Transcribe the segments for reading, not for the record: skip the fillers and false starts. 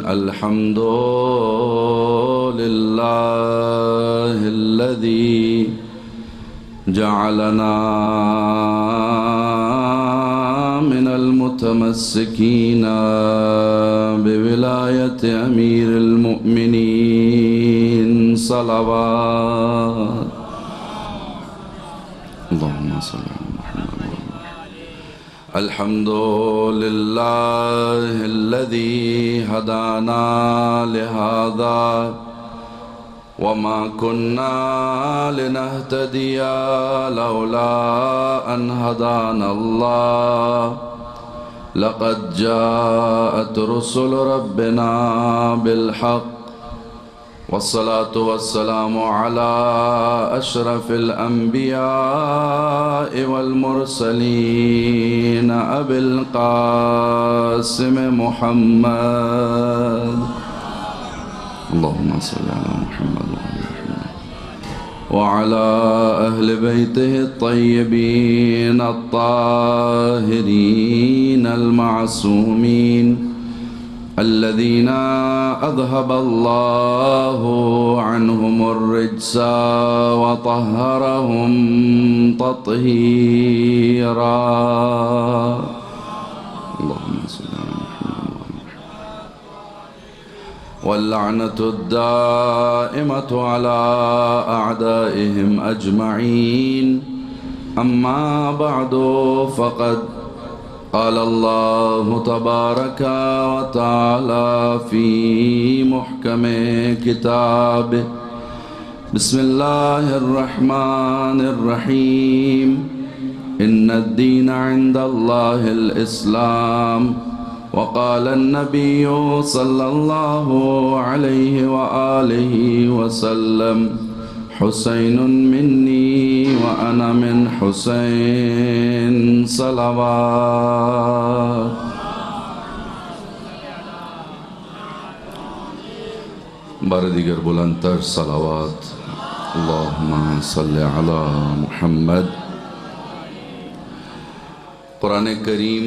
الحمد لله الذي جعلنا من المتمسكين بولاية أمير المؤمنين صلوات اللهم صل على محمد. الحمد لله الذي هدانا لهذا وما كنا لنهتدي لولا أن هدانا الله. لقد جاءت رسل ربنا بالحق والصلاة والسلام على أشرف الأنبياء والمرسلين أبي القاسم محمد اللهم صل على محمد وعلى أهل بيته الطيبين الطاهرين المعصومين الذين أذهب الله عنهم الرجس وطهرهم تطهيرا. اللهم صل على محمد. واللعنة الدائمة على أعدائهم أجمعين. أما بعد فقد قال الله تبارك وتعالى في محكم كتابه بسم الله الرحمن الرحيم إن الدين عند الله الإسلام. وقال النبي صلى الله عليه وآله وسلم حسين مني وأنا من حسين صلوات. بار دیگر بلندتر صلوات. اللهم صل على محمد. قرآن کریم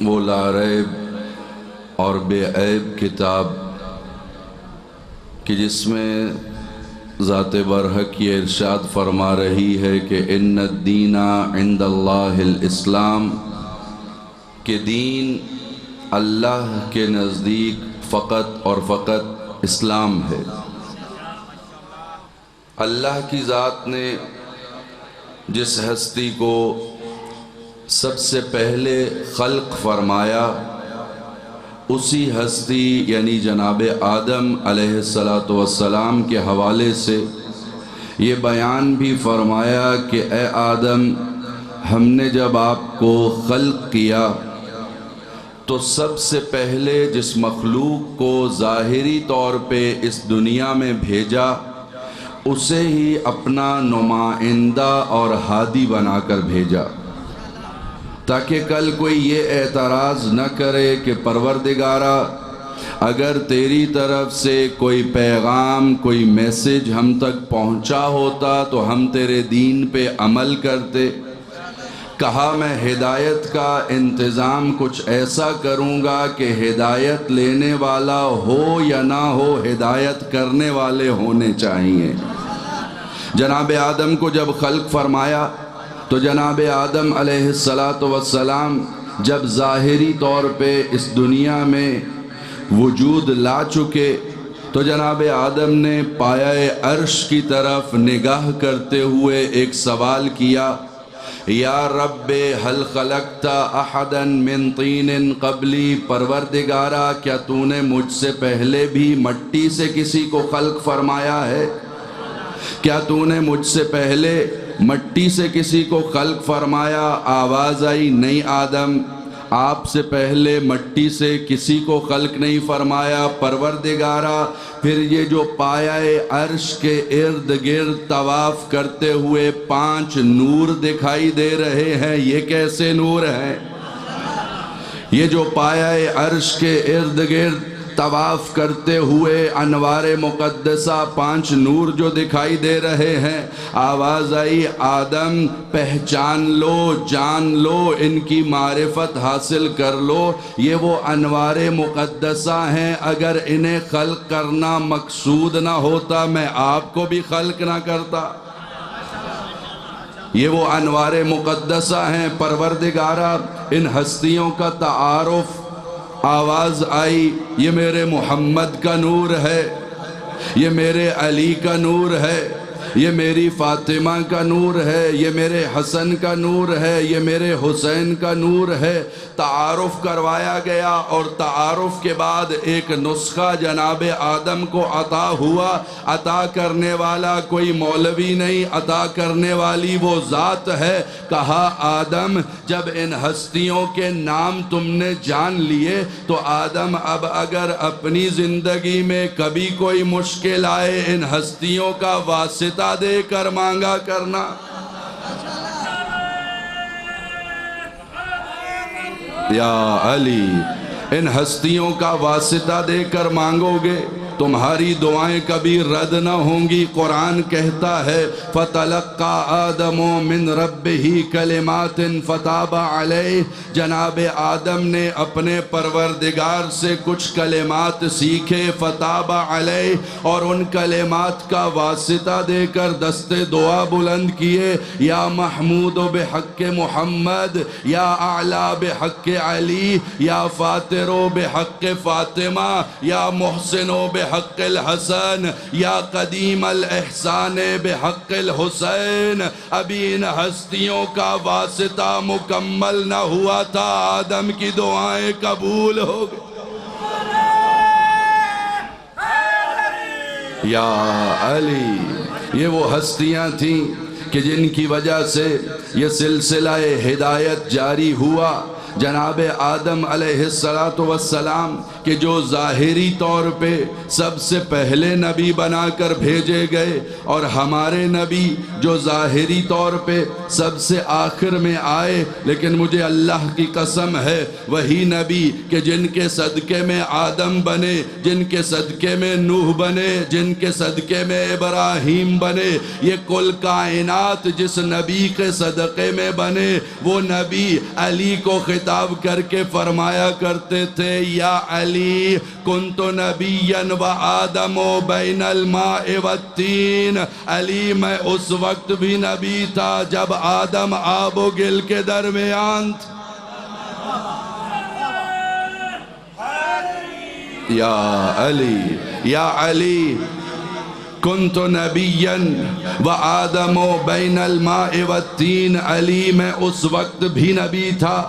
وہ لا ریب اور بے عیب کتاب کہ جس میں ذات برحق یہ ارشاد فرما رہی ہے کہ ان الدین عند اللہ الاسلام کہ دین اللہ کے نزدیک فقط اور فقط اسلام ہے. اللہ کی ذات نے جس ہستی کو سب سے پہلے خلق فرمایا اسی ہستی یعنی جناب آدم علیہ السلام کے حوالے سے یہ بیان بھی فرمایا کہ اے آدم ہم نے جب آپ کو خلق کیا تو سب سے پہلے جس مخلوق کو ظاہری طور پہ اس دنیا میں بھیجا اسے ہی اپنا نمائندہ اور ہادی بنا کر بھیجا تاکہ کل کوئی یہ اعتراض نہ کرے کہ پروردگارا اگر تیری طرف سے کوئی پیغام کوئی میسج ہم تک پہنچا ہوتا تو ہم تیرے دین پہ عمل کرتے. کہا میں ہدایت کا انتظام کچھ ایسا کروں گا کہ ہدایت لینے والا ہو یا نہ ہو ہدایت کرنے والے ہونے چاہیے. جناب آدم کو جب خلق فرمایا تو جناب آدم علیہ السلام جب ظاہری طور پہ اس دنیا میں وجود لا چکے تو جناب آدم نے پایہ عرش کی طرف نگاہ کرتے ہوئے ایک سوال کیا یا رب هل خلقت احدا من طین قبلی. پروردگارا کیا تو نے مجھ سے پہلے بھی مٹی سے کسی کو خلق فرمایا ہے؟ کیا تو نے مجھ سے پہلے مٹی سے کسی کو خلق فرمایا؟ آواز آئی نہیں آدم آپ سے پہلے مٹی سے کسی کو خلق نہیں فرمایا. پروردگارا پھر یہ جو پایہ عرش کے ارد گرد طواف کرتے ہوئے 5 نور دکھائی دے رہے ہیں یہ کیسے نور ہیں؟ یہ جو پایہ عرش کے ارد گرد طواف کرتے ہوئے انوار مقدسہ 5 نور جو دکھائی دے رہے ہیں، آواز آئی آدم پہچان لو، جان لو، ان کی معرفت حاصل کر لو، یہ وہ انوار مقدسہ ہیں، اگر انہیں خلق کرنا مقصود نہ ہوتا میں آپ کو بھی خلق نہ کرتا۔ یہ وہ انوار مقدسہ ہیں۔ پروردگارہ ان ہستیوں کا تعارف، آواز آئی یہ میرے محمد کا نور ہے، یہ میرے علی کا نور ہے، یہ میری فاطمہ کا نور ہے، یہ میرے حسن کا نور ہے، یہ میرے حسین کا نور ہے۔ تعارف کروایا گیا، اور تعارف کے بعد ایک نسخہ جناب آدم کو عطا ہوا۔ عطا کرنے والا کوئی مولوی نہیں، عطا کرنے والی وہ ذات ہے۔ کہا آدم جب ان ہستیوں کے نام تم نے جان لیے تو آدم اب اگر اپنی زندگی میں کبھی کوئی مشکل آئے ان ہستیوں کا واسطہ دے کر مانگا کرنا۔ یا علی، ان ہستیوں کا واسطہ دے کر مانگو گے تمہاری دعائیں کبھی رد نہ ہوں گی۔ قرآن کہتا ہے فَتَلَقَّى آدَمُ مِن رَبِّهِ كَلِمَاتٍ فَتَابَ عَلَيْهِ، جناب آدم نے اپنے پروردگار سے کچھ کلمات سیکھے، فَتَابَ عَلَيْهِ، اور ان کلمات کا واسطہ دے کر دست دعا بلند کیے، یا محمود بحق محمد، یا اعلیٰ بحق علی، یا فاتر بحق فاطمہ، یا محسن بحق الحسن، یا قدیم الاحسان بحق الحسین۔ ابھی ان ہستیوں کا واسطہ مکمل نہ ہوا تھا، آدم کی دعائیں قبول ہو گئی۔ یا علی، یہ وہ ہستیاں تھیں کہ جن کی وجہ سے یہ سلسلہ ہدایت جاری ہوا۔ جناب آدم علیہ السلام کہ جو ظاہری طور پہ سب سے پہلے نبی بنا کر بھیجے گئے، اور ہمارے نبی جو ظاہری طور پہ سب سے آخر میں آئے، لیکن مجھے اللہ کی قسم ہے وہی نبی کہ جن کے صدقے میں آدم بنے، جن کے صدقے میں نوح بنے، جن کے صدقے میں ابراہیم بنے، یہ کل کائنات جس نبی کے صدقے میں بنے، وہ نبی علی کو خطاب کر کے فرمایا کرتے تھے یا علی کنت نبیا و آدم بین الماء والتین، علی میں اس وقت بھی نبی تھا جب آدم آب و گل کے درمیان تھا۔ یا علی، یا علی کنت نبیا و آدم بین الماء والتین، علی میں اس وقت بھی نبی تھا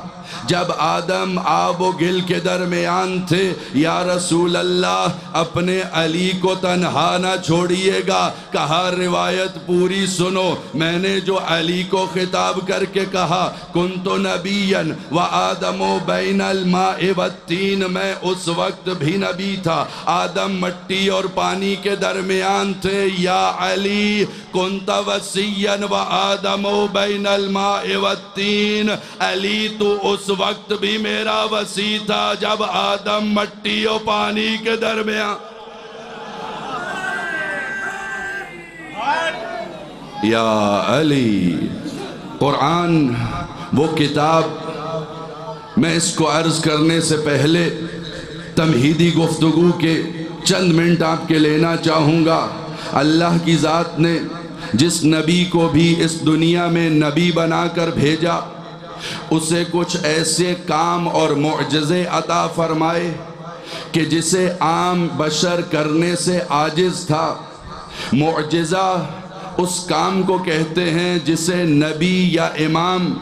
جب آدم آب و گل کے درمیان تھے۔ یا رسول اللہ اپنے علی کو تنہا نہ چھوڑیے گا۔ کہا روایت پوری سنو، میں نے جو علی کو خطاب کر کے کہا کنت نبیا و آدم بین الماء والتین، میں اس وقت بھی نبی تھا، آدم مٹی اور پانی کے درمیان تھے۔ یا علی کنت وصیا و آدم بین الماء والتین، علی تو اس وقت بھی میرا وصی تھا جب آدم مٹی اور پانی کے درمیان۔ یا علی، قرآن وہ کتاب، میں اس کو عرض کرنے سے پہلے تمہیدی گفتگو کے چند منٹ آپ کے لینا چاہوں گا۔ اللہ کی ذات نے جس نبی کو بھی اس دنیا میں نبی بنا کر بھیجا، اسے کچھ ایسے کام اور معجزے عطا فرمائے کہ جسے عام بشر کرنے سے عاجز تھا۔ معجزہ اس کام کو کہتے ہیں جسے نبی یا امام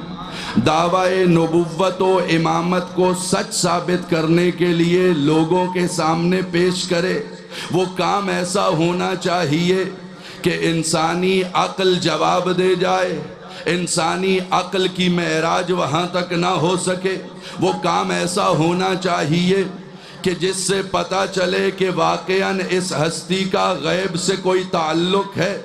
دعوی نبوت و امامت کو سچ ثابت کرنے کے لیے لوگوں کے سامنے پیش کرے۔ وہ کام ایسا ہونا چاہیے کہ انسانی عقل جواب دے جائے، انسانی عقل کی معراج وہاں تک نہ ہو سکے۔ وہ کام ایسا ہونا چاہیے کہ جس سے پتہ چلے کہ واقعاً اس ہستی کا غیب سے کوئی تعلق ہے۔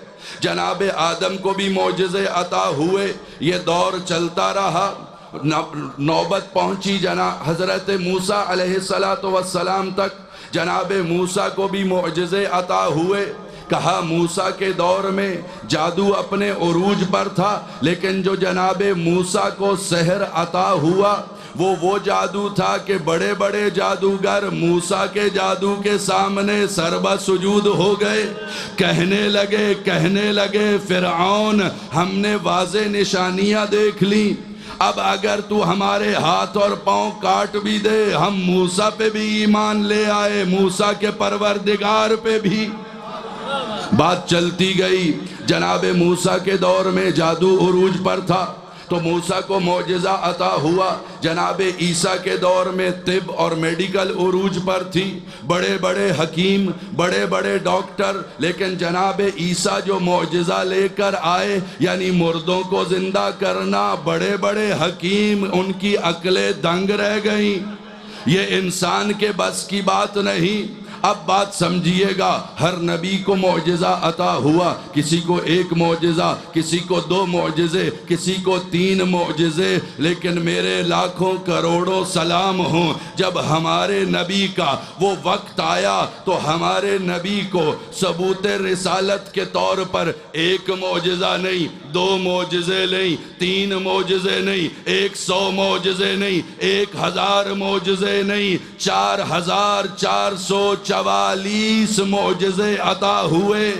جناب آدم کو بھی معجزے عطا ہوئے، یہ دور چلتا رہا۔ نوبت پہنچی حضرت موسیٰ علیہ السلام تک، جناب موسیٰ کو بھی معجزے عطا ہوئے۔ کہا موسیٰ کے دور میں جادو اپنے عروج پر تھا، لیکن جو جناب موسیٰ کو سحر عطا ہوا وہ جادو تھا کہ بڑے بڑے جادوگر موسیٰ کے جادو کے سامنے سربہ سجود ہو گئے۔ کہنے لگے فرعون، ہم نے واضح نشانیاں دیکھ لی، اب اگر تو ہمارے ہاتھ اور پاؤں کاٹ بھی دے، ہم موسیٰ پہ بھی ایمان لے آئے، موسیٰ کے پروردگار پہ بھی۔ بات چلتی گئی، جناب موسیٰ کے دور میں جادو عروج پر تھا تو موسیٰ کو معجزہ عطا ہوا۔ جناب عیسیٰ کے دور میں طب اور میڈیکل عروج پر تھی، بڑے بڑے حکیم، بڑے بڑے ڈاکٹر، لیکن جناب عیسیٰ جو معجزہ لے کر آئے، یعنی مردوں کو زندہ کرنا، بڑے بڑے حکیم ان کی عقلیں دنگ رہ گئیں۔ یہ انسان کے بس کی بات نہیں۔ اب بات سمجھیے گا، ہر نبی کو معجزہ عطا ہوا، کسی کو ایک معجزہ، کسی کو 2 معجزے، کسی کو 3 معجزے، لیکن میرے لاکھوں کروڑوں سلام ہوں، جب ہمارے نبی کا وہ وقت آیا تو ہمارے نبی کو ثبوت رسالت کے طور پر 1 معجزہ نہیں، 2 معجزے نہیں، 3 معجزے نہیں، 100 معجزے نہیں، 1000 معجزے نہیں، 4444 معجزے عطا ہوئے۔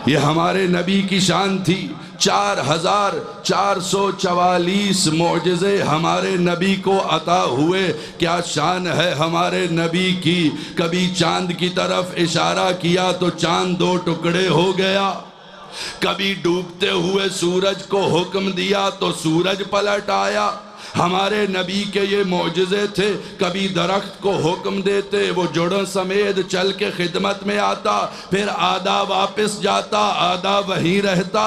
یہ ہمارے نبی کی شان تھی، 4444 معجزے ہمارے نبی کو عطا ہوئے۔ کیا شان ہے ہمارے نبی کی، کبھی چاند کی طرف اشارہ کیا تو چاند 2 ٹکڑے ہو گیا، کبھی ڈوبتے ہوئے سورج کو حکم دیا تو سورج پلٹ آیا۔ ہمارے نبی کے یہ معجزے تھے، کبھی درخت کو حکم دیتے وہ جڑوں سمیت چل کے خدمت میں آتا، پھر آدھا واپس جاتا، آدھا وہیں رہتا۔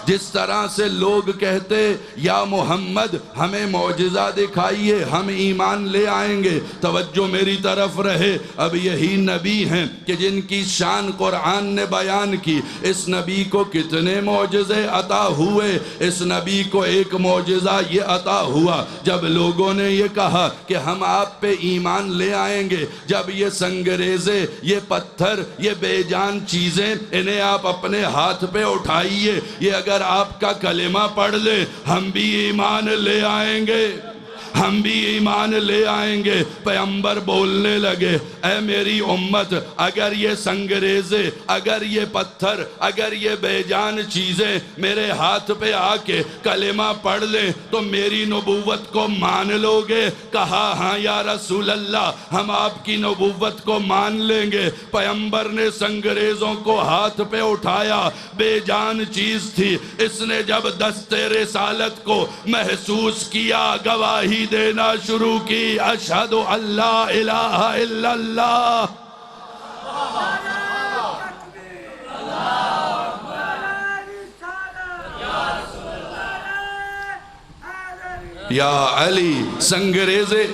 جس طرح سے لوگ کہتے یا محمد ہمیں معجزہ دکھائیے ہم ایمان لے آئیں گے، توجہ میری طرف رہے، اب یہی نبی ہیں کہ جن کی شان قرآن نے بیان کی۔ اس نبی کو کتنے معجزے عطا ہوئے؟ اس نبی کو ایک معجزہ یہ عطا ہوا جب لوگوں نے یہ کہا کہ ہم آپ پہ ایمان لے آئیں گے، جب یہ سنگریزے، یہ پتھر، یہ بے جان چیزیں، انہیں آپ اپنے ہاتھ پہ اٹھائیے، یہ اگر آپ کا کلمہ پڑھ لیں ہم بھی ایمان لے آئیں گے، ہم بھی ایمان لے آئیں گے۔ پیغمبر بولنے لگے، اے میری امت، اگر یہ سنگریزے، اگر یہ پتھر، اگر یہ بے جان چیزیں میرے ہاتھ پہ آ کے کلمہ پڑھ لیں تو میری نبوت کو مان لو گے؟ کہا ہاں یا رسول اللہ، ہم آپ کی نبوت کو مان لیں گے۔ پیغمبر نے سنگریزوں کو ہاتھ پہ اٹھایا، بے جان چیز تھی، اس نے جب دست رسالت کو محسوس کیا، گواہی دینا شروع کی، اشہد ان لا الہ الا اللہ۔ یا علی، سنگریزے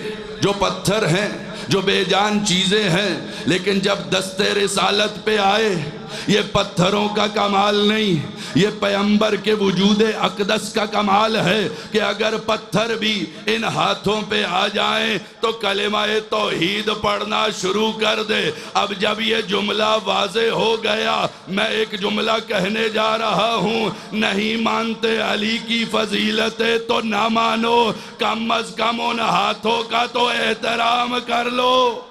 جو پتھر ہیں، جو بے جان چیزیں ہیں، لیکن جب دست رسالت پہ آئے، یہ پتھروں کا کمال نہیں، یہ پیغمبر کے وجود اقدس کا کمال ہے کہ اگر پتھر بھی ان ہاتھوں پہ آ جائیں تو کلمہ توحید پڑھنا شروع کر دے۔ اب جب یہ جملہ واضح ہو گیا، میں ایک جملہ کہنے جا رہا ہوں، نہیں مانتے علی کی فضیلتیں تو نہ مانو، کم از کم ان ہاتھوں کا تو احترام کر لو،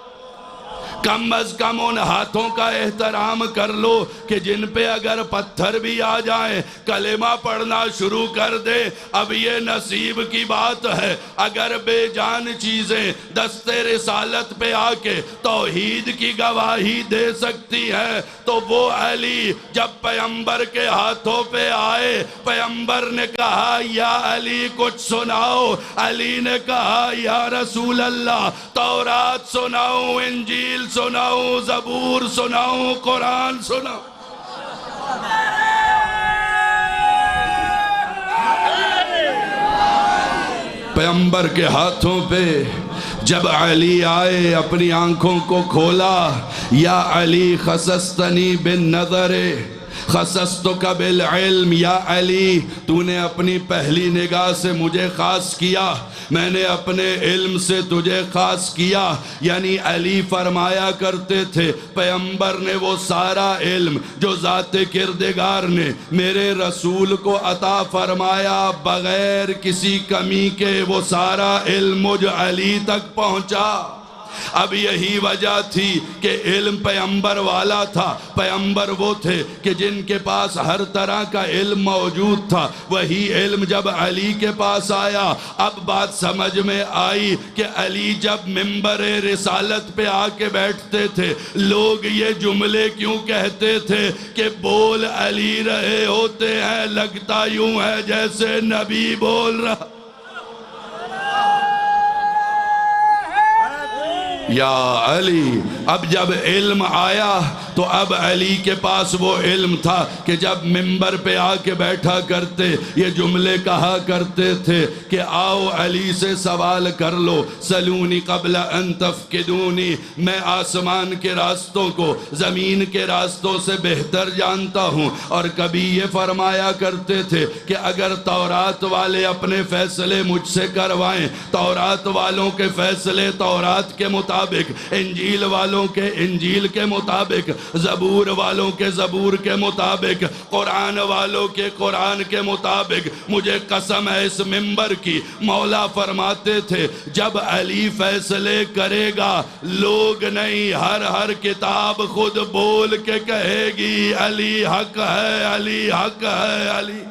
کم از کم ان ہاتھوں کا احترام کر لو کہ جن پہ اگر پتھر بھی آ جائیں کلمہ پڑھنا شروع کر دے۔ اب یہ نصیب کی بات ہے، اگر بے جان چیزیں دست رسالت پہ آ کے توحید کی گواہی دے سکتی ہیں تو وہ علی جب پیغمبر کے ہاتھوں پہ آئے، پیغمبر نے کہا یا علی کچھ سناؤ، علی نے کہا یا رسول اللہ تورات سناؤں، انجیل سناؤں، زبور سناؤں، قرآن سناؤں۔ پیغمبر کے ہاتھوں پہ جب علی آئے، اپنی آنکھوں کو کھولا، یا علی خصصتنی بالنظر خصصتک بالعلم یا علی، تو نے اپنی پہلی نگاہ سے مجھے خاص کیا، میں نے اپنے علم سے تجھے خاص کیا۔ یعنی علی فرمایا کرتے تھے پیغمبر نے وہ سارا علم جو ذات کردگار نے میرے رسول کو عطا فرمایا بغیر کسی کمی کے، وہ سارا علم مجھ علی تک پہنچا۔ اب یہی وجہ تھی کہ علم پیغمبر والا تھا، پیغمبر وہ تھے کہ جن کے پاس ہر طرح کا علم موجود تھا، وہی علم جب علی کے پاس آیا اب بات سمجھ میں آئی کہ علی جب منبر رسالت پہ آ کے بیٹھتے تھے لوگ یہ جملے کیوں کہتے تھے کہ بول علی رہے ہوتے ہیں لگتا یوں ہے جیسے نبی بول رہا۔ یا علی، اب جب علم آیا تو اب علی کے پاس وہ علم تھا کہ جب منبر پہ آ کے بیٹھا کرتے یہ جملے کہا کرتے تھے کہ آؤ علی سے سوال کر لو، سلونی قبل ان تفقدونی، میں آسمان کے راستوں کو زمین کے راستوں سے بہتر جانتا ہوں۔ اور کبھی یہ فرمایا کرتے تھے کہ اگر تورات والے اپنے فیصلے مجھ سے کروائیں، تورات والوں کے فیصلے تورات کے مطابق، انجیل والوں کے انجیل کے مطابق، زبور والوں کے زبور کے مطابق، قرآن والوں کے قرآن کے مطابق، مجھے قسم ہے اس منبر کی، مولا فرماتے تھے جب علی فیصلے کرے گا لوگ نہیں، ہر کتاب خود بول کے کہے گی علی حق ہے، علی حق ہے، علی۔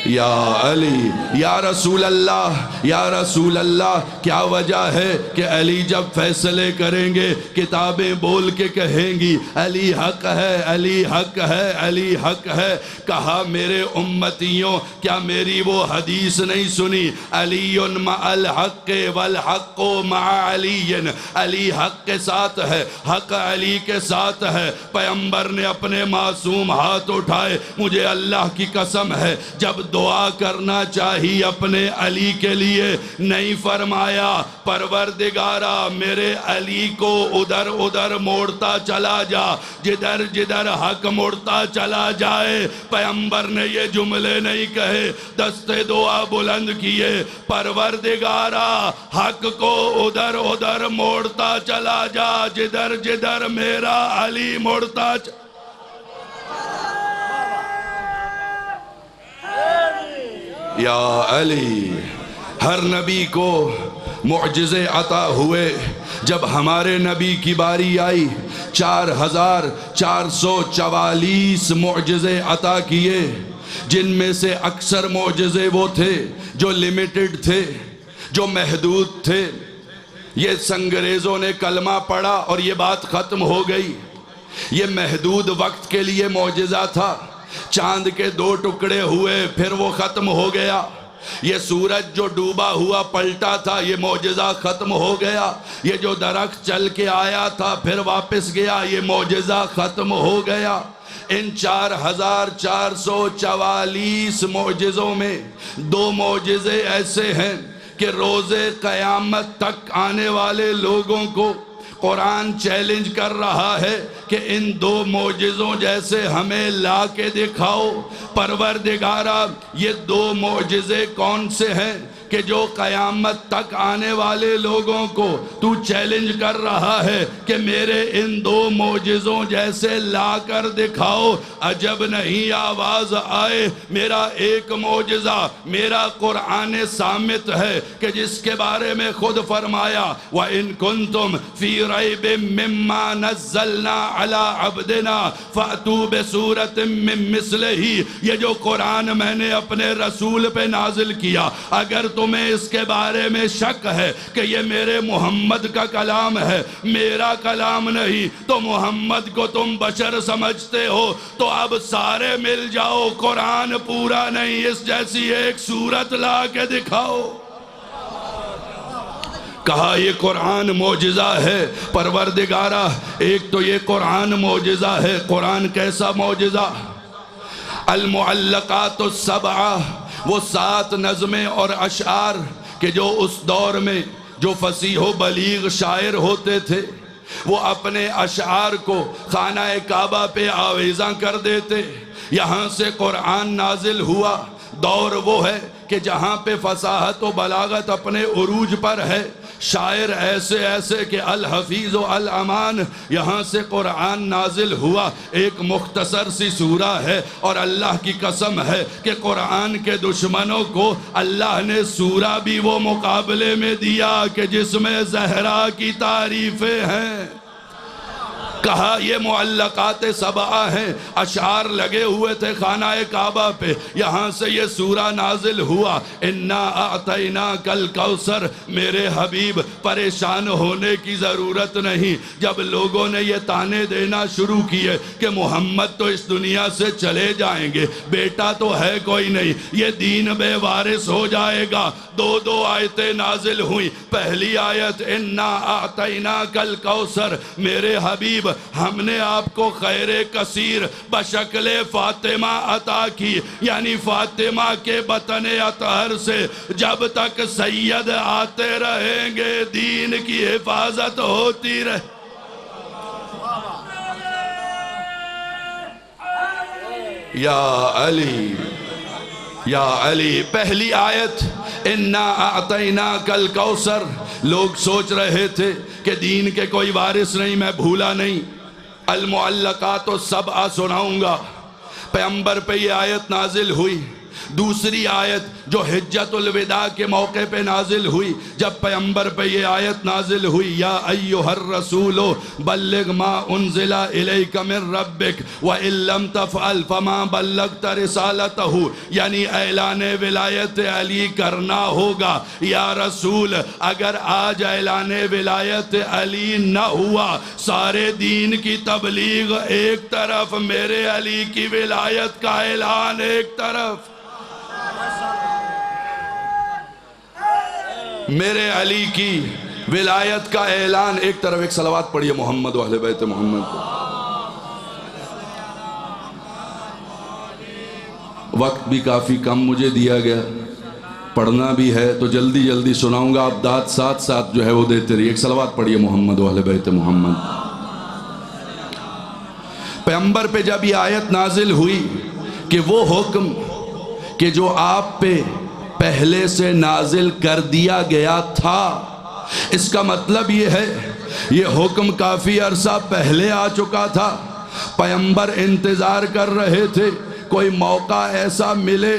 یا علی، یا رسول اللہ، یا رسول اللہ، کیا وجہ ہے کہ علی جب فیصلے کریں گے کتابیں بول کے کہیں گی علی حق ہے، علی حق ہے، علی حق ہے؟ کہا میرے امتیوں کیا میری وہ حدیث نہیں سنی، علی مع الحق والحق مع علی، علی حق کے ساتھ ہے، حق علی کے ساتھ ہے۔ پیغمبر نے اپنے معصوم ہاتھ اٹھائے، مجھے اللہ کی قسم ہے جب دعا کرنا چاہیے اپنے علی کے لیے نہیں فرمایا پروردگارا میرے علی کو ادھر ادھر موڑتا چلا جا، جدھر جدھر حق موڑتا چلا جائے۔ پیغمبر نے یہ جملے نہیں کہے، دست دعا بلند کیے، پروردگارا حق کو ادھر ادھر موڑتا چلا جا، جدھر جدھر میرا علی موڑتا چلا۔ یا علی، ہر نبی کو معجزے عطا ہوئے، جب ہمارے نبی کی باری آئی 4444 معجزے عطا کیے، جن میں سے اکثر معجزے وہ تھے جو لیمیٹڈ تھے، جو محدود تھے۔ یہ سنگریزوں نے کلمہ پڑھا اور یہ بات ختم ہو گئی، یہ محدود وقت کے لیے معجزہ تھا۔ چاند کے 2 ٹکڑے ہوئے پھر وہ ختم ہو گیا، یہ سورج جو ڈوبا ہوا پلٹا تھا یہ معجزہ ختم ہو گیا، یہ جو درخت چل کے آیا تھا پھر واپس گیا یہ معجزہ ختم ہو گیا۔ ان 4444 معجزوں میں 2 معجزے ایسے ہیں کہ روز قیامت تک آنے والے لوگوں کو قرآن چیلنج کر رہا ہے کہ ان 2 معجزوں جیسے ہمیں لا کے دکھاؤ۔ پروردگارا یہ 2 معجزے کون سے ہیں کہ جو قیامت تک آنے والے لوگوں کو تو چیلنج کر رہا ہے کہ میرے ان 2 معجزوں جیسے لا کر دکھاؤ؟ عجب نہیں آواز آئے، میرا ایک معجزہ میرا قرآن صامت ہے کہ جس کے بارے میں خود فرمایا وَإِن كُنتُمْ فِي رَيْبٍ مِّمَّا نَزَّلْنَا عَلَىٰ عَبْدِنَا فَأْتُوا بِسُورَةٍ مِّن مِّثْلِهِ۔ یہ جو قرآن میں نے اپنے رسول پہ نازل کیا، اگر تمہیں اس کے بارے میں شک ہے کہ یہ میرے محمد کا کلام ہے، میرا کلام نہیں، تو محمد کو تم بشر سمجھتے ہو تو اب سارے مل جاؤ، قرآن پورا نہیں اس جیسی ایک صورت لا کے دکھاؤ۔ کہا یہ قرآن معجزہ ہے پروردگارا، ایک تو یہ قرآن معجزہ ہے۔ قرآن کیسا معجزہ؟ المعلقات السبعہ، وہ 7 نظمیں اور اشعار کہ جو اس دور میں جو فصیح و بلیغ شاعر ہوتے تھے وہ اپنے اشعار کو خانہ کعبہ پہ آویزاں کر دیتے۔ یہاں سے قرآن نازل ہوا۔ دور وہ ہے کہ جہاں پہ فصاحت و بلاغت اپنے عروج پر ہے، شاعر ایسے ایسے کہ الحفیظ و الامان، یہاں سے قرآن نازل ہوا۔ ایک مختصر سی سورہ ہے اور اللہ کی قسم ہے کہ قرآن کے دشمنوں کو اللہ نے سورہ بھی وہ مقابلے میں دیا کہ جس میں زہرا کی تعریفیں ہیں۔ کہا یہ معلقات سبعہ ہیں، اشعار لگے ہوئے تھے خانہ کعبہ پہ، یہاں سے یہ سورہ نازل ہوا۔ انا اعطیناک الکوثر، میرے حبیب پریشان ہونے کی ضرورت نہیں۔ جب لوگوں نے یہ تانے دینا شروع کیے کہ محمد تو اس دنیا سے چلے جائیں گے، بیٹا تو ہے کوئی نہیں، یہ دین بے وارث ہو جائے گا، دو آیتیں نازل ہوئیں۔ پہلی آیت انا اعطیناک الکوثر، میرے حبیب ہم نے آپ کو خیر کثیر بشکل فاطمہ عطا کی، یعنی فاطمہ کے بطن اطہر سے جب تک سید آتے رہیں گے دین کی حفاظت ہوتی رہے۔ یا علی یا علی، پہلی آیت انا اعطیناک الکوثر۔ لوگ سوچ رہے تھے کہ دین کے کوئی وارث نہیں، میں بھولا نہیں، المعلقات السبعہ سناؤں گا۔ پیغمبر پہ یہ آیت نازل ہوئی۔ دوسری آیت جو حجت الوداع کے موقع پہ نازل ہوئی، جب پیغمبر پہ یہ آیت نازل ہوئی، یا ایہا الرسول بلغ ما انزل الیک من ربک وَإِن لَّمْ تَفْعَلْ فَمَا بَلَّغْتَ رِسَالَتَهُ، یعنی اعلان ولایت علی کرنا ہوگا۔ یا رسول اگر آج اعلان ولایت علی نہ ہوا، سارے دین کی تبلیغ ایک طرف، میرے علی کی ولایت کا اعلان ایک طرف۔ میرے علی کی ولایت کا اعلان ایک طرف۔ ایک صلوات پڑھیے محمد و اہل بیت محمد کو۔ وقت بھی کافی کم مجھے دیا گیا، پڑھنا بھی ہے تو جلدی جلدی سناؤں گا، آپ داد ساتھ ساتھ جو ہے وہ دیتے رہیے۔ ایک صلوات پڑھیے محمد و اہل بیت محمد۔ پیغمبر پہ جب یہ آیت نازل ہوئی کہ وہ حکم کہ جو آپ پہ پہلے سے نازل کر دیا گیا تھا، اس کا مطلب یہ ہے یہ حکم کافی عرصہ پہلے آ چکا تھا۔ پیغمبر انتظار کر رہے تھے کوئی موقع ایسا ملے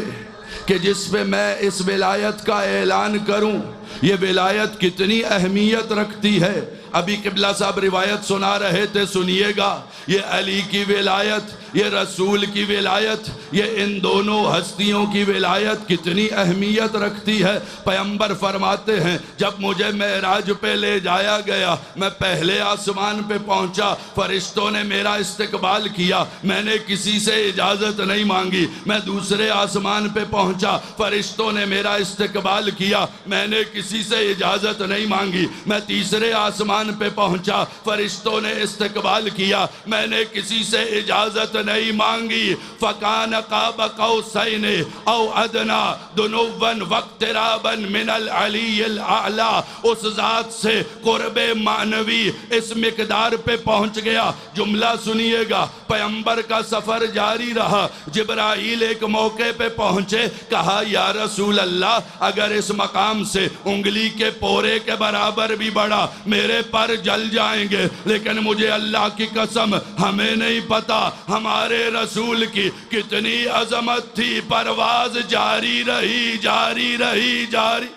کہ جس پہ میں اس ولایت کا اعلان کروں۔ یہ ولایت کتنی اہمیت رکھتی ہے، ابھی قبلہ صاحب روایت سنا رہے تھے، سنیے گا۔ یہ علی کی ولایت، یہ رسول کی ولایت، یہ ان دونوں ہستیوں کی ولایت کتنی اہمیت رکھتی ہے۔ پیغمبر فرماتے ہیں جب مجھے معراج پہ لے جایا گیا، میں پہلے آسمان پہ پہنچا، فرشتوں نے میرا استقبال کیا، میں نے کسی سے اجازت نہیں مانگی۔ میں دوسرے آسمان پہ پہنچا، فرشتوں نے میرا استقبال کیا، میں نے کسی سے اجازت نہیں مانگی۔ میں تیسرے آسمان پہ پہنچا، فرشتوں نے استقبال کیا، میں نے کسی سے اجازت نہیں مانگی۔ فَكَانَ قَابَ قَوْسَيْنِ أَوْ أَدْنَىٰ دُنُوًّا وَاقْتِرَابًا مِنَ الْعَلِيِّ الْأَعْلَىٰ، اس ذات سے قرب معنوی اس مقدار پہ پہنچ گیا۔ جملہ سنیے گا، پیغمبر کا سفر جاری رہا، جبرائیل ایک موقع پہ پہنچے، کہا یا رسول اللہ اگر اس مقام سے انگلی کے پورے کے برابر بھی بڑھا میرے پر جل جائیں گے، لیکن مجھے اللہ کی قسم ہمیں نہیں پتا ہمارے رسول کی کتنی عظمت تھی۔ پرواز جاری رہی، جاری رہی، جاری،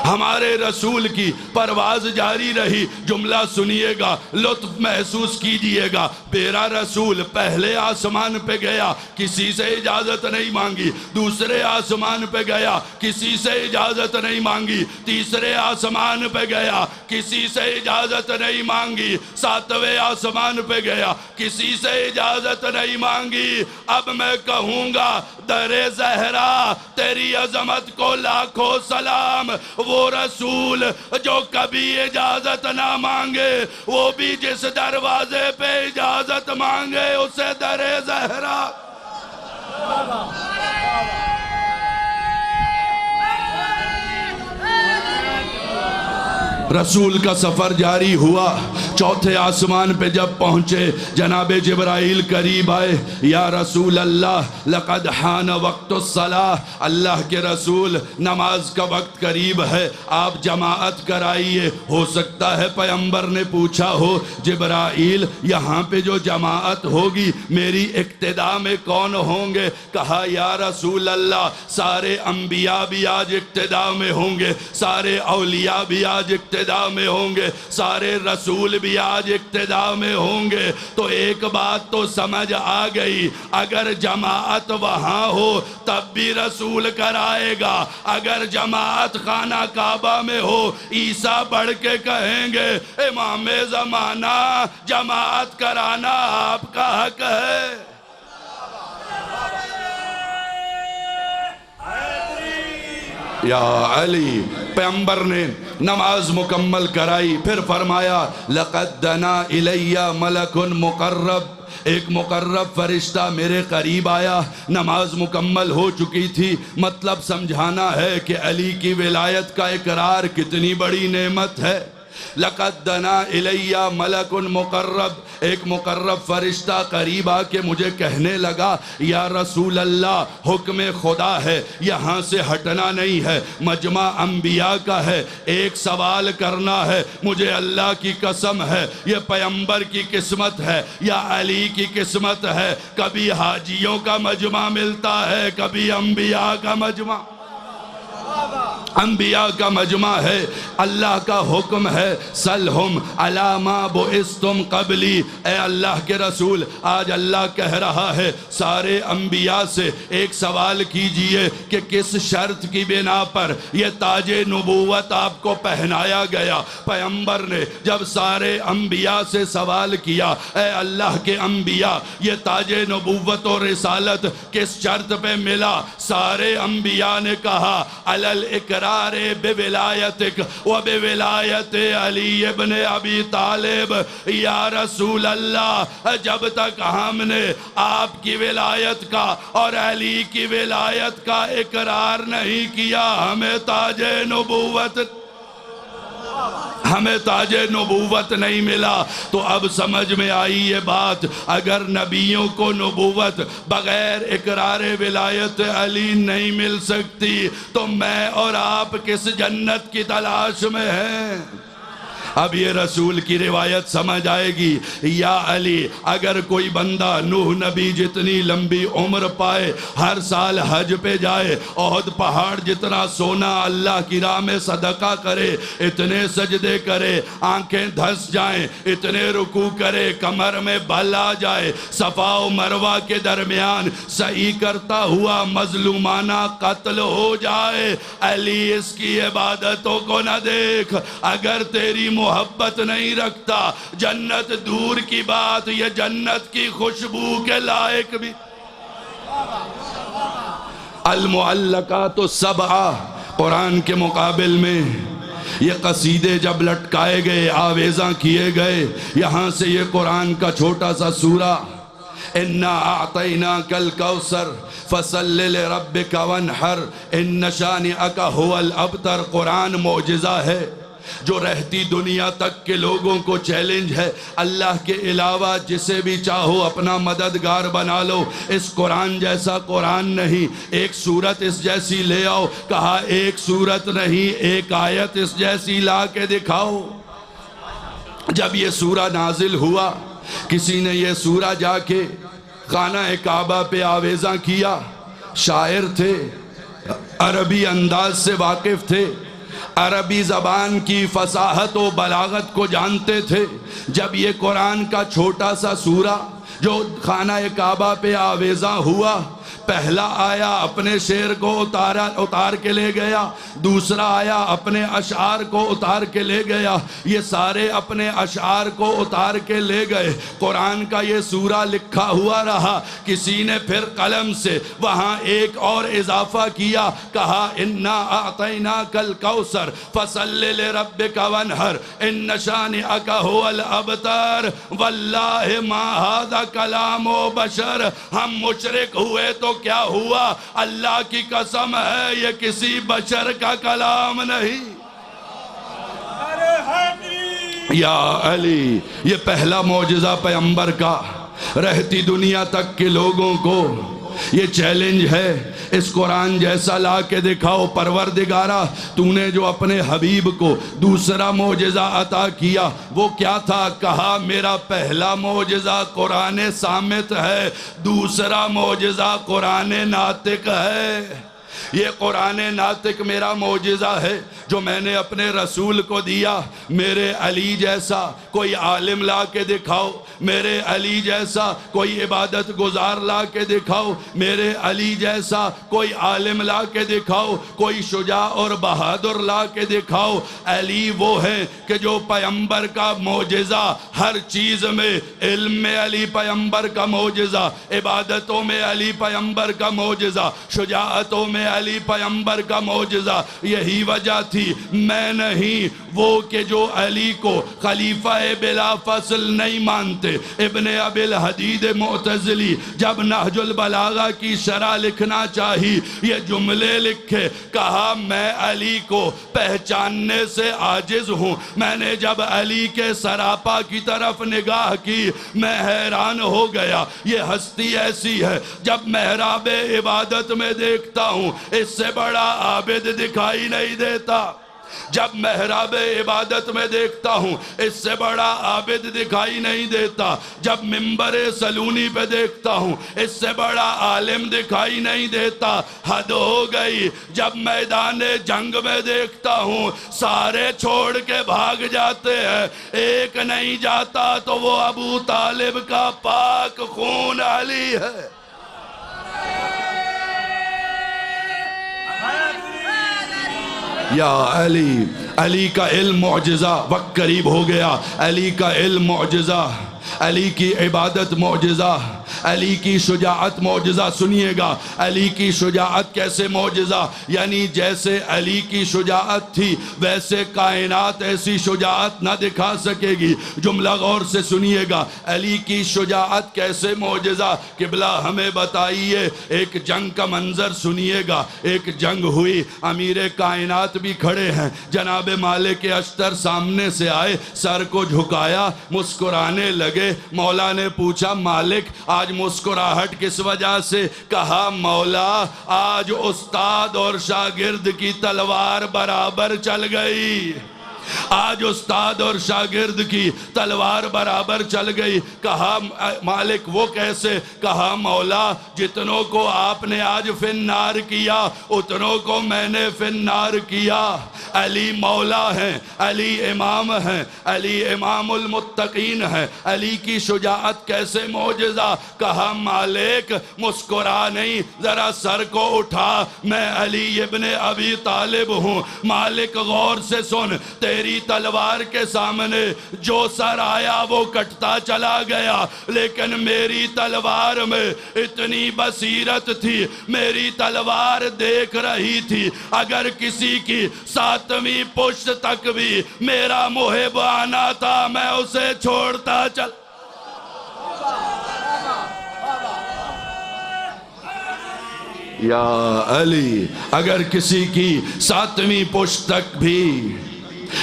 ہمارے رسول کی پرواز جاری رہی۔ جملہ سنیے گا، لطف محسوس کیجئے گا۔ میرا رسول پہلے آسمان پہ گیا، کسی سے اجازت نہیں مانگی، دوسرے آسمان پہ گیا، کسی سے اجازت نہیں مانگی، تیسرے آسمان پہ گیا، کسی سے اجازت نہیں مانگی، ساتویں آسمان پہ گیا، کسی سے اجازت نہیں مانگی۔ اب میں کہوں گا در زہرا تیری عظمت کو لاکھوں سلام۔ وہ رسول جو کبھی اجازت نہ مانگے، وہ بھی جس دروازے پہ اجازت مانگے اسے در زہرا۔ رسول کا سفر جاری ہوا، چوتھے آسمان پہ جب پہنچے جناب جبرائیل قریب آئے، یا رسول اللہ لقد حان وقت الصلاۃ، اللہ کے رسول نماز کا وقت قریب ہے، آپ جماعت کرائیے۔ ہو سکتا ہے پیغمبر نے پوچھا ہو جبرائیل یہاں پہ جو جماعت ہوگی میری اقتدا میں کون ہوں گے؟ کہا یا رسول اللہ سارے انبیاء بھی آج اقتدا میں ہوں گے، سارے اولیاء بھی آج اقتدا میں ہوں گے، سارے رسول بھی آج اقتدا میں ہوں گے۔ تو ایک بات تو سمجھ آ گئی، اگر جماعت وہاں ہو تب بھی رسول کرائے گا، اگر جماعت خانہ کعبہ میں ہو عیسیٰ بڑھ کے کہیں گے امام زمانہ جماعت کرانا آپ کا حق ہے۔ یا علی، پیغمبر نے نماز مکمل کرائی، پھر فرمایا لقد دنا الی ملک مقرب، ایک مقرب فرشتہ میرے قریب آیا۔ نماز مکمل ہو چکی تھی، مطلب سمجھانا ہے کہ علی کی ولایت کا اقرار کتنی بڑی نعمت ہے۔ لقد دنا الی ملک مقرب، ایک مقرب فرشتہ قریب آ کے مجھے کہنے لگا یا رسول اللہ حکم خدا ہے، یہاں سے ہٹنا نہیں ہے، مجمع انبیاء کا ہے، ایک سوال کرنا ہے، مجھے اللہ کی قسم ہے یہ پیغمبر کی قسمت ہے یا علی کی قسمت ہے، کبھی حاجیوں کا مجمع ملتا ہے، کبھی انبیاء کا مجمع، انبیاء کا مجمع ہے، اللہ کا حکم ہے سلہم علی ما بعثتم قبلی، اے اللہ کے رسول آج اللہ کہہ رہا ہے سارے انبیاء سے ایک سوال کیجئے کہ کس شرط کی بنا پر یہ تاج نبوت آپ کو پہنایا گیا۔ پیغمبر نے جب سارے انبیاء سے سوال کیا اے اللہ کے انبیاء یہ تاج نبوت و رسالت کس شرط پہ ملا، سارے انبیاء نے کہا علی الاقرار بولایتک و بولایت علی ابن ابی طالب، یا رسول اللہ جب تک ہم نے آپ کی ولایت کا اور علی کی ولایت کا اقرار نہیں کیا ہمیں تاج نبوت نہیں ملا۔ تو اب سمجھ میں آئی یہ بات، اگر نبیوں کو نبوت بغیر اقرار ولایت علی نہیں مل سکتی تو میں اور آپ کس جنت کی تلاش میں ہیں؟ اب یہ رسول کی روایت سمجھ آئے گی۔ یا علی اگر کوئی بندہ نوح نبی جتنی لمبی عمر پائے، ہر سال حج پہ جائے، احد پہاڑ جتنا سونا اللہ کی راہ میں صدقہ کرے، اتنے سجدے کرے، آنکھیں دھس جائیں، اتنے رکوع کرے، کمر میں بل آ جائے، صفا و مروہ کے درمیان سعی کرتا ہوا مظلومانہ قتل ہو جائے، علی اس کی عبادتوں کو نہ دیکھ، اگر تیری محبت نہیں رکھتا جنت دور کی بات یہ جنت کی خوشبو کے لائق بھی۔ المعلقات السبعہ قرآن کے مقابل میں یہ قصیدے جب لٹکائے گئے آویزاں کیے گئے، یہاں سے یہ قرآن کا چھوٹا سا سورہ اِنَّا أَعْطَيْنَاكَ الْكَوْثَرَ فَصَلِّ لِرَبِّكَ وَانْحَرْ إِنَّ شَانِئَكَ هُوَ الْأَبْتَرُ، قرآن معجزہ ہے جو رہتی دنیا تک کے لوگوں کو چیلنج ہے، اللہ کے علاوہ جسے بھی چاہو اپنا مددگار بنا لو، اس قرآن جیسا قرآن نہیں، ایک سورت اس جیسی لے آؤ، کہا ایک سورت نہیں ایک آیت اس جیسی لا کے دکھاؤ۔ جب یہ سورہ نازل ہوا کسی نے یہ سورہ جا کے خانہ کعبہ پہ آویزاں کیا، شاعر تھے، عربی انداز سے واقف تھے، عربی زبان کی فصاحت و بلاغت کو جانتے تھے، جب یہ قرآن کا چھوٹا سا سورہ جو خانہ کعبہ پہ آویزاں ہوا، پہلا آیا اپنے شعر کو اتار کے لے گیا، دوسرا آیا اپنے اشعار کو اتار کے لے گیا، یہ سارے اپنے اشعار کو اتار کے لے گئے، قرآن کا یہ سورہ لکھا ہوا رہا، کسی نے پھر قلم سے وہاں ایک اور اضافہ کیا، کہا اِنَّا أَعْطَيْنَاكَ الْكَوْثَرَ فَصَلِّ لِرَبِّكَ وَانْحَرْ إِنَّ شَانِئَكَ هُوَ الْأَبْتَرُ۔ واللہ ما هذا کلام بشر، ہم مشرک ہوئے تو کیا ہوا، اللہ کی قسم ہے یہ کسی بشر کا کلام نہیں۔ یا علی، یہ پہلا معجزہ پیغمبر کا رہتی دنیا تک کے لوگوں کو یہ چیلنج ہے، اس قرآن جیسا لا کے دکھاؤ۔ پروردگارہ تو نے جو اپنے حبیب کو دوسرا معجزہ عطا کیا وہ کیا تھا؟ کہا میرا پہلا معجزہ قرآن صامت ہے، دوسرا معجزہ قرآن ناطق ہے۔ یہ قرآن ناطق میرا معجزہ ہے جو میں نے اپنے رسول کو دیا۔ میرے علی جیسا کوئی عالم لا کے دکھاؤ، میرے علی جیسا کوئی عبادت گزار لا کے دکھاؤ، میرے علی جیسا کوئی عالم لا کے دکھاؤ، کوئی شجاع اور بہادر لا کے دکھاؤ۔ علی وہ ہے کہ جو پیغمبر کا معجزہ ہر چیز میں، علم میں علی پیغمبر کا معجزہ، عبادتوں میں علی پیغمبر کا معجزہ، شجاعتوں میں علی پیغمبر کا معجزہ۔ یہی وجہ تھی میں نہیں وہ کہ جو علی کو خلیفہ بلا فصل نہیں مانتے۔ ابن ابی الحدید معتزلی جب نہج البلاغہ کی شرح لکھنا چاہی یہ جملے لکھے، کہا میں علی کو پہچاننے سے عاجز ہوں۔ میں نے جب علی کے سراپا کی طرف نگاہ کی میں حیران ہو گیا، یہ ہستی ایسی ہے جب محراب عبادت میں دیکھتا ہوں اس سے بڑا عابد دکھائی نہیں دیتا، جب محراب عبادت میں دیکھتا ہوں اس سے بڑا عابد دکھائی نہیں دیتا، جب منبر سلونی پہ دیکھتا ہوں اس سے بڑا عالم دکھائی نہیں دیتا۔ حد ہو گئی جب میدان جنگ میں دیکھتا ہوں سارے چھوڑ کے بھاگ جاتے ہیں، ایک نہیں جاتا تو وہ ابو طالب کا پاک خون علی ہے۔ یا علی، علی کا علم معجزہ، وقت قریب ہو گیا۔ علی کا علم معجزہ، علی کی عبادت معجزہ، علی کی شجاعت معجزہ۔ سنیے گا علی کی شجاعت کیسے معجزہ، یعنی جیسے علی کی شجاعت تھی ویسے کائنات ایسی شجاعت نہ دکھا سکے گی۔ جملہ غور سے سنیے گا، علی کی شجاعت کیسے معجزہ، قبلہ ہمیں بتائیے۔ ایک جنگ کا منظر سنیے گا، ایک جنگ ہوئی، امیر کائنات بھی کھڑے ہیں، جناب مالک اشتر سامنے سے آئے، سر کو جھکایا، مسکرانے لگے۔ مولا نے پوچھا مالک آج مسکراہٹ کس وجہ سے؟ کہا مولا آج استاد اور شاگرد کی تلوار برابر چل گئی، آج استاد اور شاگرد کی تلوار برابر چل گئی۔ کہا مالک وہ کیسے؟ کہا مولا جتنوں کو آپ نے آج فی النار کیا اتنوں کو میں نے فی النار کیا۔ علی مولا ہیں، علی امام ہیں، علی امام المتقین ہیں۔ علی کی شجاعت کیسے معجزہ؟ کہا مالک مسکرا نہیں، ذرا سر کو اٹھا، میں علی ابن ابی طالب ہوں۔ مالک غور سے سن، تیری تلوار کے سامنے جو سر آیا وہ کٹتا چلا گیا، لیکن میری تلوار میں اتنی بصیرت تھی، میری تلوار دیکھ رہی تھی اگر کسی کی 7ویں پشت تک بھی میرا محب آنا تھا میں اسے چھوڑتا چل۔ یا علی، اگر کسی کی 7ویں پشت تک بھی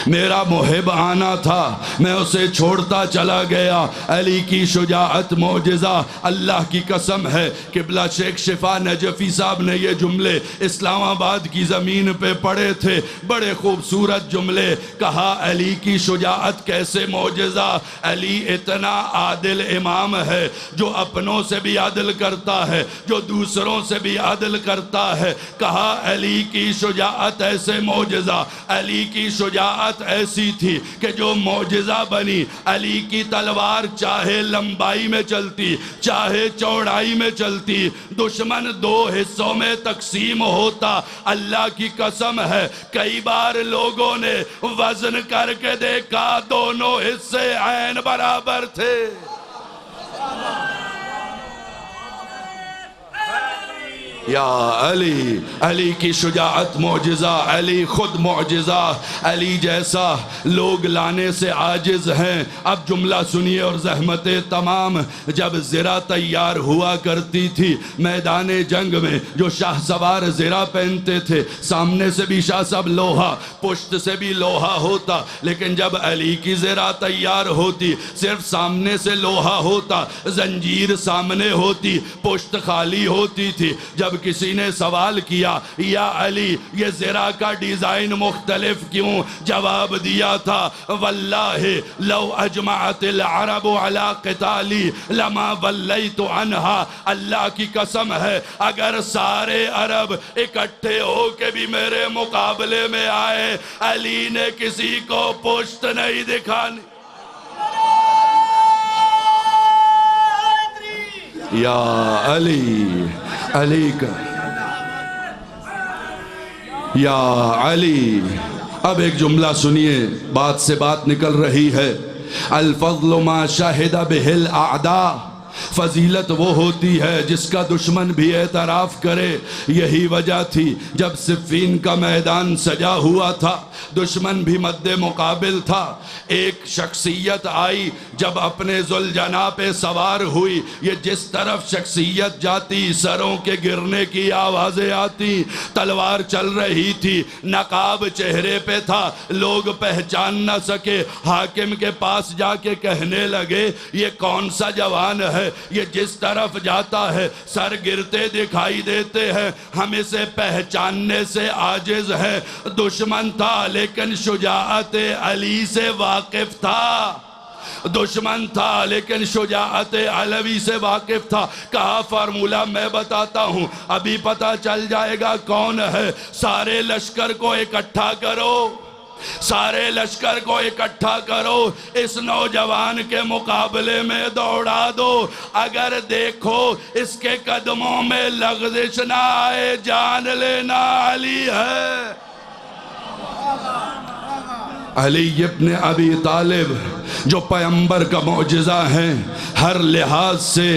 میرا محب آنا تھا میں اسے چھوڑتا چلا گیا۔ علی کی شجاعت معجزہ، اللہ کی قسم ہے قبلہ شیخ شفا نجفی صاحب نے یہ جملے اسلام آباد کی زمین پہ پڑھے تھے، بڑے خوبصورت جملے۔ کہا علی کی شجاعت کیسے معجزہ، علی اتنا عادل امام ہے جو اپنوں سے بھی عادل کرتا ہے، جو دوسروں سے بھی عادل کرتا ہے۔ کہا علی کی شجاعت ایسے معجزہ، علی کی شجاعت ایسی تھی کہ جو معجزہ بنی، علی کی تلوار چاہے لمبائی میں چلتی چاہے چوڑائی میں چلتی، دشمن 2 حصوں میں تقسیم ہوتا۔ اللہ کی قسم ہے کئی بار لوگوں نے وزن کر کے دیکھا دونوں حصے عین برابر تھے۔ یا علی، علی کی شجاعت معجزہ، علی خود معجزہ، علی جیسا لوگ لانے سے عاجز ہیں۔ اب جملہ سنیے اور زحمتیں تمام۔ جب زرہ تیار ہوا کرتی تھی میدان جنگ میں، جو شاہ سوار زرہ پہنتے تھے، سامنے سے بھی شاہ سب لوہا، پشت سے بھی لوہا ہوتا، لیکن جب علی کی زرہ تیار ہوتی صرف سامنے سے لوہا ہوتا، زنجیر سامنے ہوتی، پشت خالی ہوتی تھی۔ جب کسی نے سوال کیا یا علی یہ زرہ کا ڈیزائن مختلف کیوں، جواب دیا تھا واللہ لو اجمعت العرب علی قتالی لما ولیت عنہا، اللہ کی قسم ہے اگر سارے عرب اکٹھے ہو کے بھی میرے مقابلے میں آئے، علی نے کسی کو پشت نہیں دکھانی۔ یا علی، علی کا یا علی۔ اب ایک جملہ سنیے، بات سے بات نکل رہی ہے۔ الفضل ما شاہد بہ الاعداء، فضیلت وہ ہوتی ہے جس کا دشمن بھی اعتراف کرے۔ یہی وجہ تھی جب صفین کا میدان سجا ہوا تھا، دشمن بھی مد مقابل تھا، ایک شخصیت آئی جب اپنے ذوالجناح پہ سوار ہوئی، یہ جس طرف شخصیت جاتی سروں کے گرنے کی آوازیں آتی، تلوار چل رہی تھی، نقاب چہرے پہ تھا، لوگ پہچان نہ سکے، حاکم کے پاس جا کے کہنے لگے یہ کون سا جوان ہے، یہ جس طرف جاتا ہے سر گرتے دکھائی دیتے ہیں، ہم اسے پہچاننے سے عاجز ہیں۔ دشمن تھا لیکن شجاعت علی سے واقف تھا، دشمن تھا لیکن شجاعت علوی سے واقف تھا۔ کہا فارمولہ میں بتاتا ہوں، ابھی پتہ چل جائے گا کون ہے۔ سارے لشکر کو اکٹھا کرو، سارے لشکر کو اکٹھا کرو، اس نوجوان کے مقابلے میں دوڑا دو، اگر دیکھو اس کے قدموں میں لغزش نہ آئے جان لینا علی ہے۔ علی ابن ابی طالب جو پیغمبر کا معجزہ ہیں، ہر لحاظ سے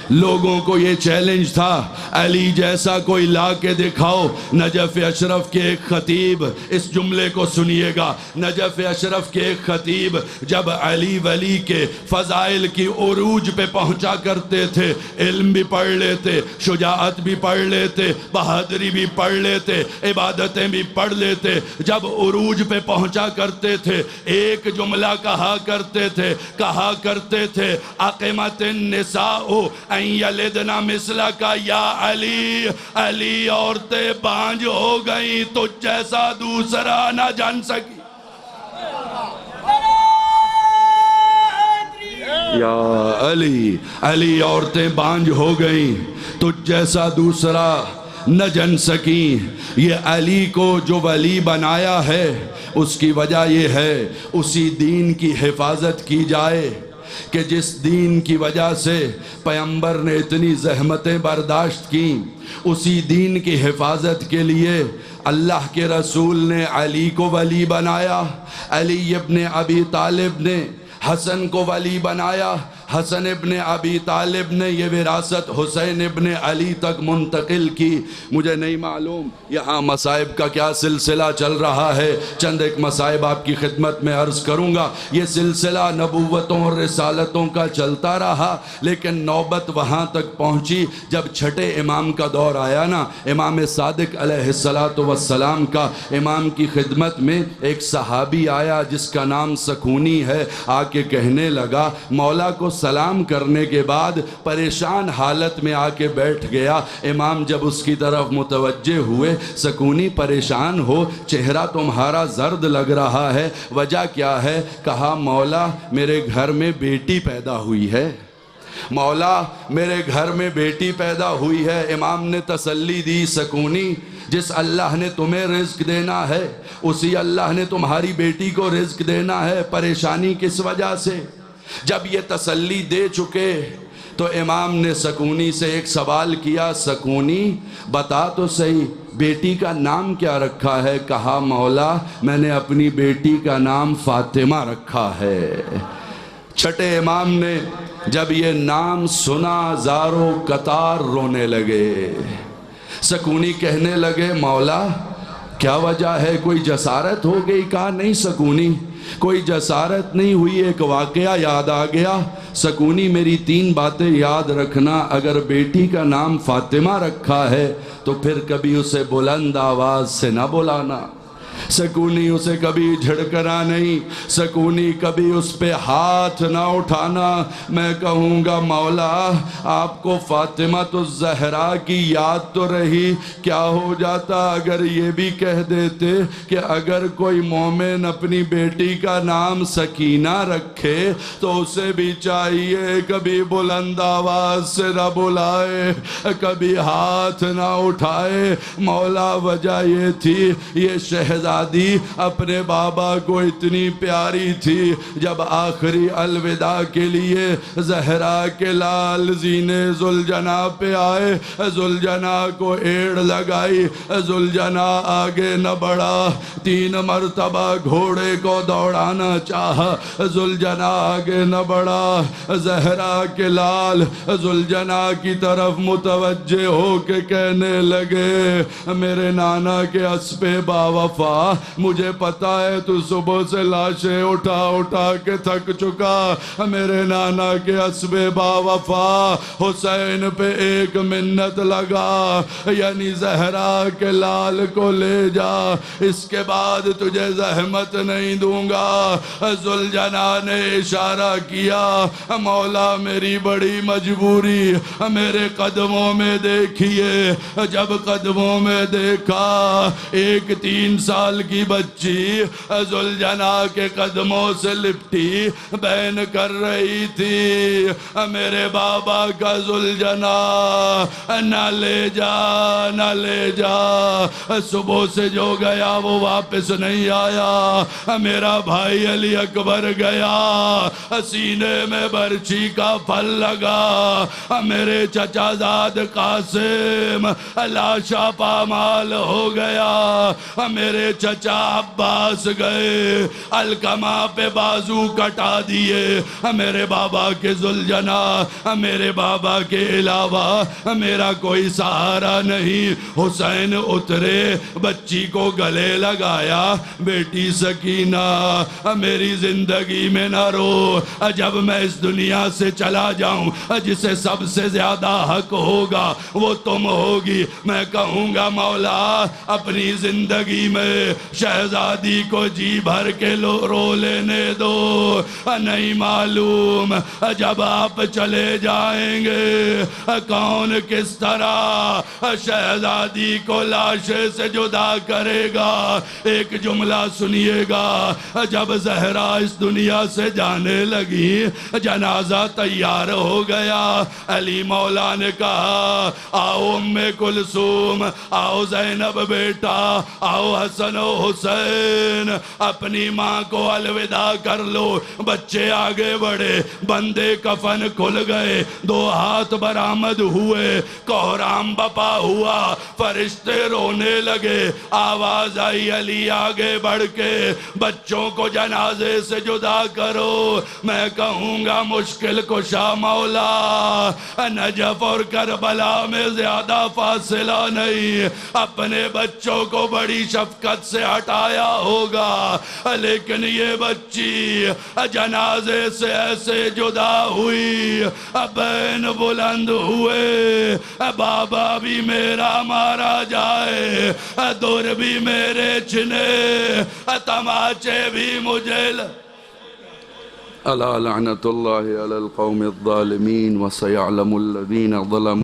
لوگوں کو یہ چیلنج تھا، علی جیسا کوئی لا کے دکھاؤ۔ نجف اشرف کے ایک خطیب، اس جملے کو سنیے گا، نجف اشرف کے ایک خطیب جب علی ولی کے فضائل کی عروج پہ پہنچا کرتے تھے، علم بھی پڑھ لیتے، شجاعت بھی پڑھ لیتے، بہادری بھی پڑھ لیتے، عبادتیں بھی پڑھ لیتے، جب عروج پہ پہنچا کرتے تھے ایک جملہ کہا کرتے تھے اقیمت النساء ان یلدنا مثلا کا یا علی، علی عورتیں بانجھ ہو گئیں تجھ جیسا دوسرا نہ جان سکی۔ یا علی، علی عورتیں بانجھ ہو گئیں تجھ جیسا دوسرا نہ جن سکیں۔ یہ علی کو جو ولی بنایا ہے اس کی وجہ یہ ہے اسی دین کی حفاظت کی جائے کہ جس دین کی وجہ سے پیغمبر نے اتنی زحمتیں برداشت کیں، اسی دین کی حفاظت کے لیے اللہ کے رسول نے علی کو ولی بنایا۔ علی ابن ابی طالب نے حسن کو ولی بنایا، حسن ابن ابی طالب نے یہ وراثت حسین ابن علی تک منتقل کی۔ مجھے نہیں معلوم یہاں مصائب کا کیا سلسلہ چل رہا ہے، چند ایک مصائب آپ کی خدمت میں عرض کروں گا۔ یہ سلسلہ نبوتوں اور رسالتوں کا چلتا رہا، لیکن نوبت وہاں تک پہنچی جب چھٹے امام کا دور آیا نا، امام صادق علیہ السلام کا۔ امام کی خدمت میں ایک صحابی آیا جس کا نام سکونی ہے، آ کے کہنے لگا، مولا کو سلام کرنے کے بعد پریشان حالت میں آ کے بیٹھ گیا۔ امام جب اس کی طرف متوجہ ہوئے، سکونی پریشان ہو، چہرہ تمہارا زرد لگ رہا ہے، وجہ کیا ہے؟ کہا مولا میرے گھر میں بیٹی پیدا ہوئی ہے، مولا میرے گھر میں بیٹی پیدا ہوئی ہے۔ امام نے تسلی دی، سکونی جس اللہ نے تمہیں رزق دینا ہے اسی اللہ نے تمہاری بیٹی کو رزق دینا ہے، پریشانی کس وجہ سے؟ جب یہ تسلی دے چکے تو امام نے سکونی سے ایک سوال کیا، سکونی بتا تو صحیح بیٹی کا نام کیا رکھا ہے؟ کہا مولا میں نے اپنی بیٹی کا نام فاطمہ رکھا ہے۔ چھٹے امام نے جب یہ نام سنا زاروں قطار رونے لگے۔ سکونی کہنے لگے مولا کیا وجہ ہے، کوئی جسارت ہو گئی؟ کہا نہیں سکونی کوئی جسارت نہیں ہوئی، ایک واقعہ یاد آ گیا۔ سکونی میری 3 باتیں یاد رکھنا، اگر بیٹی کا نام فاطمہ رکھا ہے تو پھر کبھی اسے بلند آواز سے نہ بلانا، سکونی اسے کبھی جھڑکنا نہیں، سکونی کبھی اس پہ ہاتھ نہ اٹھانا۔ میں کہوں گا مولا آپ کو فاطمہ الزہرا کی یاد تو رہی، کیا ہو جاتا اگر یہ بھی کہہ دیتے کہ اگر کوئی مومن اپنی بیٹی کا نام سکینہ رکھے تو اسے بھی چاہیے کبھی بلند آواز سے نہ بلائے، کبھی ہاتھ نہ اٹھائے۔ مولا وجہ یہ تھی، یہ شہزادی اپنے بابا کو اتنی پیاری تھی، جب آخری الوداع کے لیے زہرا کے لال زینے ذوالجنا پہ آئے، ذوالجنا کو ایڑ لگائی، ذوالجنا آگے نہ بڑھا، 3 مرتبہ گھوڑے کو دوڑانا چاہا، ذوالجنا آگے نہ بڑھا۔ زہرا کے لال ذوالجنا کی طرف متوجہ ہو کے کہنے لگے میرے نانا کے اسپِ باوفا، مجھے پتا ہے تو صبح سے لاشیں اٹھا اٹھا کے تھک چکا، میرے نانا کے اسبِ باوفا حسین پہ ایک منت لگا، یعنی زہرا کے لال کو لے جا، اس کے بعد تجھے زحمت نہیں دوں گا۔ ذوالجنا نے اشارہ کیا، مولا میری بڑی مجبوری، میرے قدموں میں دیکھیے۔ جب قدموں میں دیکھا، ایک 3 سال کی بچی ذوالجنا کے قدموں سے لپٹی بین کر رہی تھی، میرے بابا کا ذوالجنا نہ لے جا نہ لے جا، صبح سے جو گیا وہ واپس نہیں آیا۔ میرا بھائی علی اکبر گیا، سینے میں برچھی کا پھل لگا، میرے چچا زاد قاسم لاشا پامال ہو گیا، میرے چچا عباس گئے القمہ پہ بازو کٹا دیے، میرے بابا کے ذوالجنا، میرے بابا کے علاوہ میرا کوئی سہارا نہیں۔ حسین اترے، بچی کو گلے لگایا، بیٹی سکینہ میری زندگی میں نہ رو، جب میں اس دنیا سے چلا جاؤں جسے سب سے زیادہ حق ہوگا وہ تم ہوگی۔ میں کہوں گا مولا اپنی زندگی میں شہزادی کو جی بھر کے رو لینے دو، نہیں معلوم جب آپ چلے جائیں گے کون کس طرح شہزادی کو لاشے سے جدا کرے گا۔ ایک جملہ سنیے گا، جب زہرا اس دنیا سے جانے لگی، جنازہ تیار ہو گیا، علی مولا نے کہا آؤ ام کلثوم، آؤ زینب بیٹا، آؤ حسن و حسین، اپنی ماں کو الوداع کر لو۔ بچے آگے بڑھے، بندے کفن کھل گئے، 2 ہاتھ برآمد ہوئے، کوہرام بپا ہوا، فرشتے رونے لگے، آواز آئی علی آگے بڑھ کے بچوں کو جنازے سے جدا کرو۔ میں کہوں گا مشکل کشا مولا، نجف اور کربلا میں زیادہ فاصلہ نہیں، اپنے بچوں کو بڑی شفقت سے ہٹایا ہوگا، لیکن یہ بچی جنازے سے ایسے جدا ہوئی، بین بلند ہوئے، بابا بھی میرا مارا جائے، دور بھی میرے چھنے، تماچے بھی مجھے الا لعنت اللہ علی القوم الظالمین وسیعلم الذین ظلموا